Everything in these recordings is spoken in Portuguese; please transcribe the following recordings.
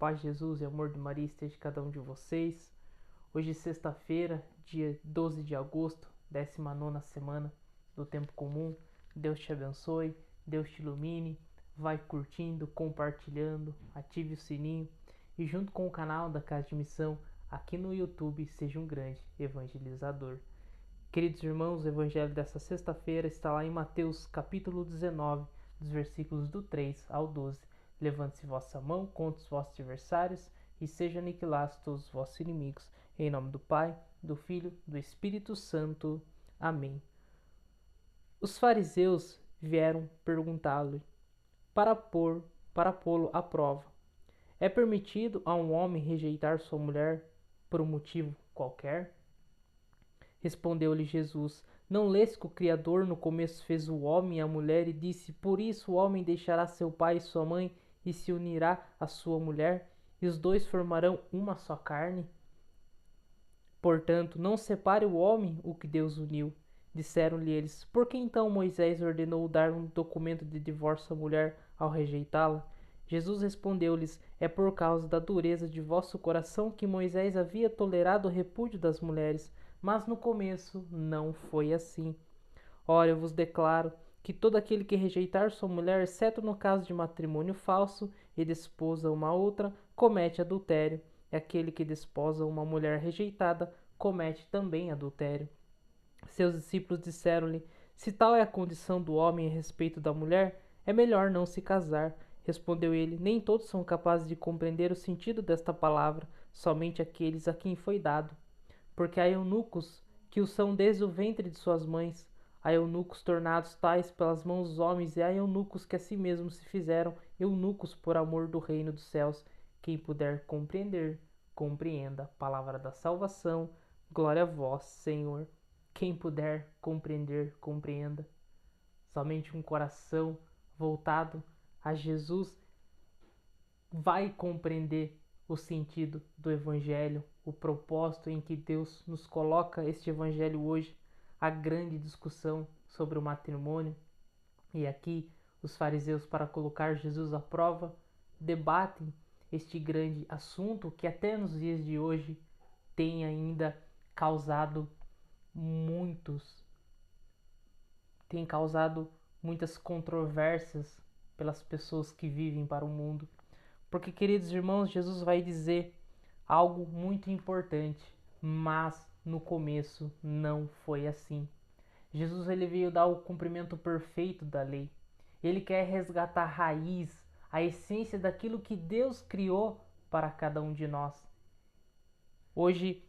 paz de Jesus e amor de Maria esteja em cada um de vocês. Hoje, sexta-feira, dia 12 de agosto, 19ª semana do Tempo Comum. Deus te abençoe, Deus te ilumine. Vai curtindo, compartilhando, ative o sininho e junto com o canal da Casa de Missão aqui no YouTube, seja um grande evangelizador. Queridos irmãos, o evangelho dessa sexta-feira está lá em Mateus capítulo 19, dos versículos do 3 ao 12. Levante-se vossa mão contra os vossos adversários e sejam aniquilados todos os vossos inimigos. Em nome do Pai, do Filho, do Espírito Santo. Amém. Os fariseus vieram perguntá-lo para pô-lo à prova. É permitido a um homem rejeitar sua mulher por um motivo qualquer? Respondeu-lhe Jesus: Não lês que o Criador no começo fez o homem e a mulher e disse: Por isso o homem deixará seu pai e sua mãe e se unirá à sua mulher, e os dois formarão uma só carne? Portanto, não separe o homem o que Deus uniu. Disseram-lhe eles: Por que então Moisés ordenou dar um documento de divórcio à mulher ao rejeitá-la? Jesus respondeu-lhes: É por causa da dureza de vosso coração que Moisés havia tolerado o repúdio das mulheres, mas no começo não foi assim. Ora, eu vos declaro que todo aquele que rejeitar sua mulher, exceto no caso de matrimônio falso, e desposa uma outra, comete adultério. E aquele que desposa uma mulher rejeitada, comete também adultério. Seus discípulos disseram-lhe: Se tal é a condição do homem a respeito da mulher, é melhor não se casar. Respondeu ele: Nem todos são capazes de compreender o sentido desta palavra, somente aqueles a quem foi dado. Porque há eunucos que o são desde o ventre de suas mães, há eunucos tornados tais pelas mãos dos homens, e há eunucos que a si mesmos se fizeram eunucos por amor do reino dos céus. Quem puder compreender, compreenda. Palavra da salvação, glória a vós, Senhor. Quem puder compreender, compreenda. Somente um coração voltado a Jesus vai compreender o sentido do Evangelho, o propósito em que Deus nos coloca este Evangelho hoje, a grande discussão sobre o matrimônio. E aqui os fariseus, para colocar Jesus à prova, debatem este grande assunto que até nos dias de hoje tem ainda causado muitas controvérsias pelas pessoas que vivem para o mundo. Porque, queridos irmãos, Jesus vai dizer algo muito importante, mas no começo não foi assim. Jesus ele veio dar o cumprimento perfeito da lei. Ele quer resgatar a raiz, a essência daquilo que Deus criou para cada um de nós. Hoje,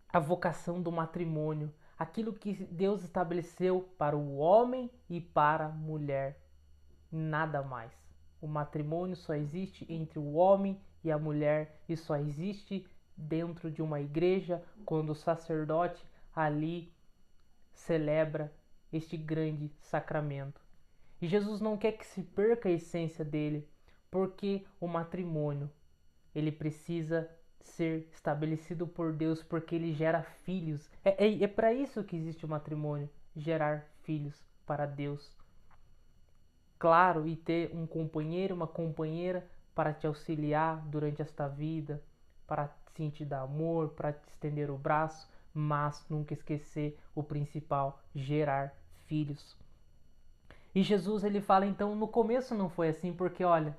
a vocação do matrimônio, aquilo que Deus estabeleceu para o homem e para a mulher, nada mais. O matrimônio só existe entre o homem e a mulher e só existe dentro de uma igreja quando o sacerdote ali celebra este grande sacramento. E Jesus não quer que se perca a essência dele, porque o matrimônio ele precisa ser estabelecido por Deus, porque ele gera filhos. É para isso que existe o matrimônio, gerar filhos para Deus. Claro, e ter um companheiro, uma companheira para te auxiliar durante esta vida, para sentir amor, para te estender o braço, mas nunca esquecer o principal, gerar filhos. E Jesus ele fala então, no começo não foi assim, porque olha,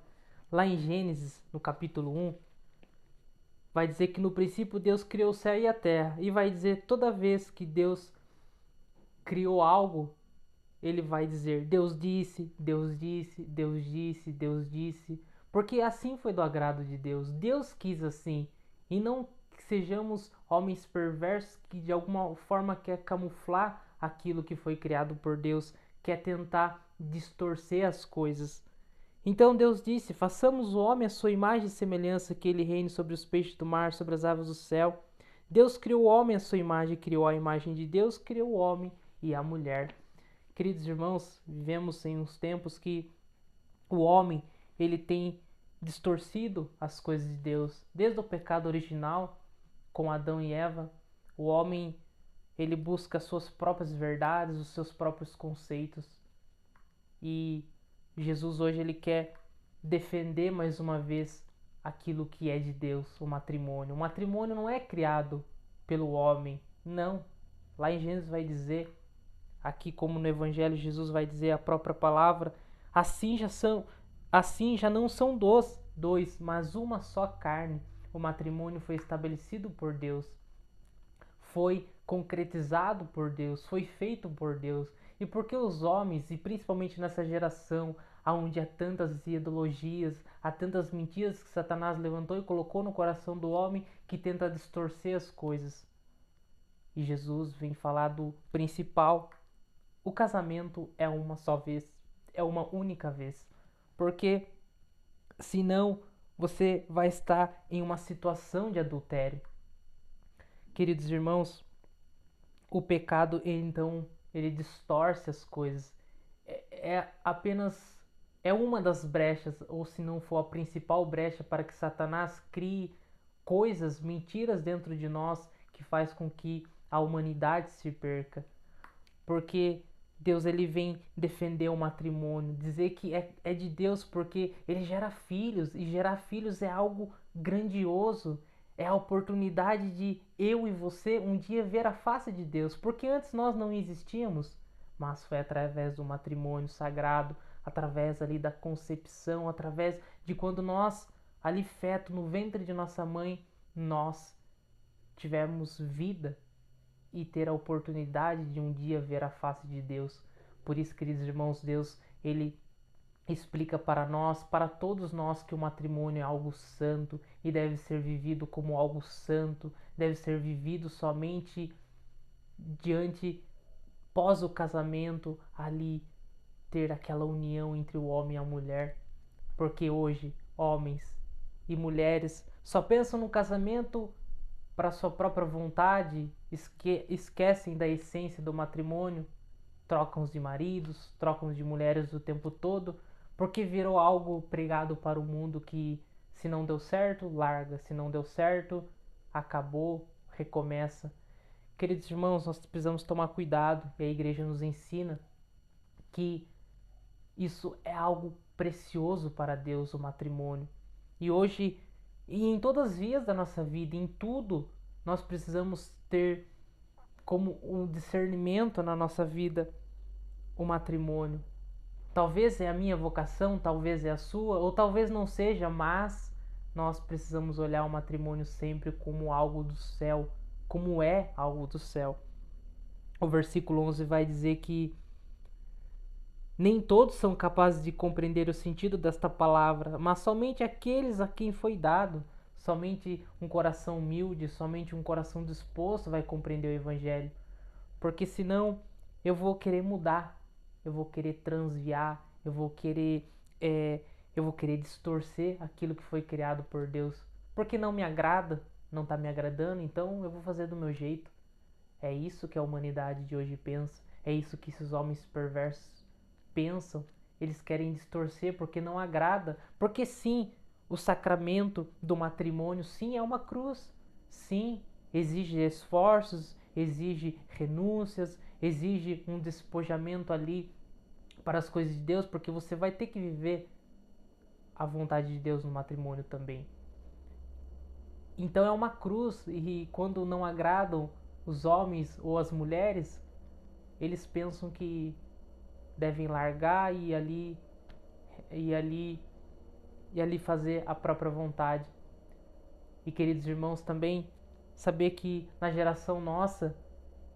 lá em Gênesis, no capítulo 1, vai dizer que no princípio Deus criou o céu e a terra, e vai dizer toda vez que Deus criou algo, ele vai dizer, Deus disse, Deus disse, Deus disse, Deus disse, porque assim foi do agrado de Deus. Deus quis assim, e não que sejamos homens perversos que de alguma forma quer camuflar aquilo que foi criado por Deus, quer tentar distorcer as coisas. Então Deus disse, façamos o homem à sua imagem e semelhança, que ele reine sobre os peixes do mar, sobre as aves do céu. Deus criou o homem à sua imagem, criou a imagem de Deus, criou o homem e a mulher. Queridos irmãos, vivemos em uns tempos que o homem ele tem distorcido as coisas de Deus. Desde o pecado original, com Adão e Eva, o homem ele busca as suas próprias verdades, os seus próprios conceitos. E Jesus hoje ele quer defender mais uma vez aquilo que é de Deus, o matrimônio. O matrimônio não é criado pelo homem, não. Lá em Gênesis vai dizer, aqui como no Evangelho Jesus vai dizer a própria palavra, assim já não são dois, mas uma só carne. O matrimônio foi estabelecido por Deus, foi concretizado por Deus, foi feito por Deus. E porque os homens, e principalmente nessa geração, onde há tantas ideologias, há tantas mentiras que Satanás levantou e colocou no coração do homem que tenta distorcer as coisas. E Jesus vem falar do principal. O casamento é uma só vez, é uma única vez. Porque senão você vai estar em uma situação de adultério. Queridos irmãos, o pecado então ele distorce as coisas. Apenas uma das brechas, ou se não for a principal brecha para que Satanás crie coisas, mentiras dentro de nós que faz com que a humanidade se perca. Porque Deus ele vem defender o matrimônio, dizer que é de Deus porque ele gera filhos, e gerar filhos é algo grandioso. É a oportunidade de eu e você um dia ver a face de Deus, porque antes nós não existíamos, mas foi através do matrimônio sagrado, através ali da concepção, através de quando nós, ali feto no ventre de nossa mãe, nós tivemos vida e ter a oportunidade de um dia ver a face de Deus. Por isso, queridos irmãos, Deus, ele explica para nós, para todos nós, que o matrimônio é algo santo e deve ser vivido como algo santo, deve ser vivido somente diante, pós o casamento, ali ter aquela união entre o homem e a mulher. Porque hoje, homens e mulheres só pensam no casamento para sua própria vontade, esquecem da essência do matrimônio, trocam de maridos, trocam de mulheres o tempo todo, porque virou algo pregado para o mundo que se não deu certo, larga, se não deu certo, acabou, recomeça. Queridos irmãos, nós precisamos tomar cuidado, e a igreja nos ensina que isso é algo precioso para Deus, o matrimônio. E hoje, e em todas as vias da nossa vida, em tudo, nós precisamos ter como um discernimento na nossa vida o matrimônio. Talvez é a minha vocação, talvez é a sua, ou talvez não seja, mas nós precisamos olhar o matrimônio sempre como algo do céu, como é algo do céu. O versículo 11 vai dizer que nem todos são capazes de compreender o sentido desta palavra, mas somente aqueles a quem foi dado. Somente um coração humilde, somente um coração disposto vai compreender o Evangelho. Porque senão eu vou querer mudar, eu vou querer transviar, eu vou querer distorcer aquilo que foi criado por Deus. Porque não me agrada, não está me agradando, então eu vou fazer do meu jeito. É isso que a humanidade de hoje pensa, é isso que esses homens perversos pensam. Eles querem distorcer porque não agrada. Porque sim, o sacramento do matrimônio, sim, é uma cruz. Sim, exige esforços, exige renúncias, exige um despojamento ali para as coisas de Deus, porque você vai ter que viver a vontade de Deus no matrimônio também. Então é uma cruz, e quando não agradam os homens ou as mulheres, eles pensam que devem largar e ali fazer a própria vontade. E queridos irmãos, também saber que na geração nossa,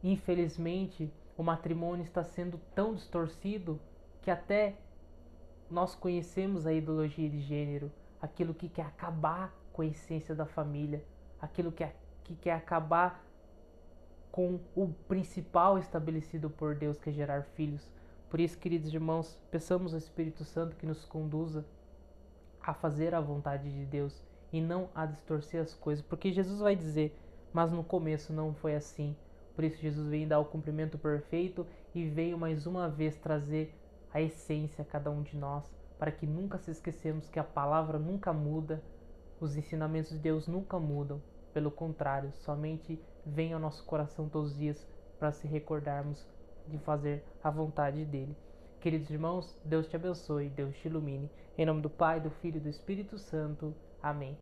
infelizmente, o matrimônio está sendo tão distorcido que até nós conhecemos a ideologia de gênero, aquilo que quer acabar com a essência da família, aquilo que quer acabar com o principal estabelecido por Deus, que é gerar filhos. Por isso, queridos irmãos, peçamos ao Espírito Santo que nos conduza a fazer a vontade de Deus e não a distorcer as coisas, porque Jesus vai dizer, mas no começo não foi assim. Por isso Jesus veio dar o cumprimento perfeito e veio mais uma vez trazer a essência a cada um de nós, para que nunca se esqueçamos que a palavra nunca muda, os ensinamentos de Deus nunca mudam. Pelo contrário, somente vem ao nosso coração todos os dias para se recordarmos de fazer a vontade dele. Queridos irmãos, Deus te abençoe, Deus te ilumine. Em nome do Pai, do Filho e do Espírito Santo. Amém.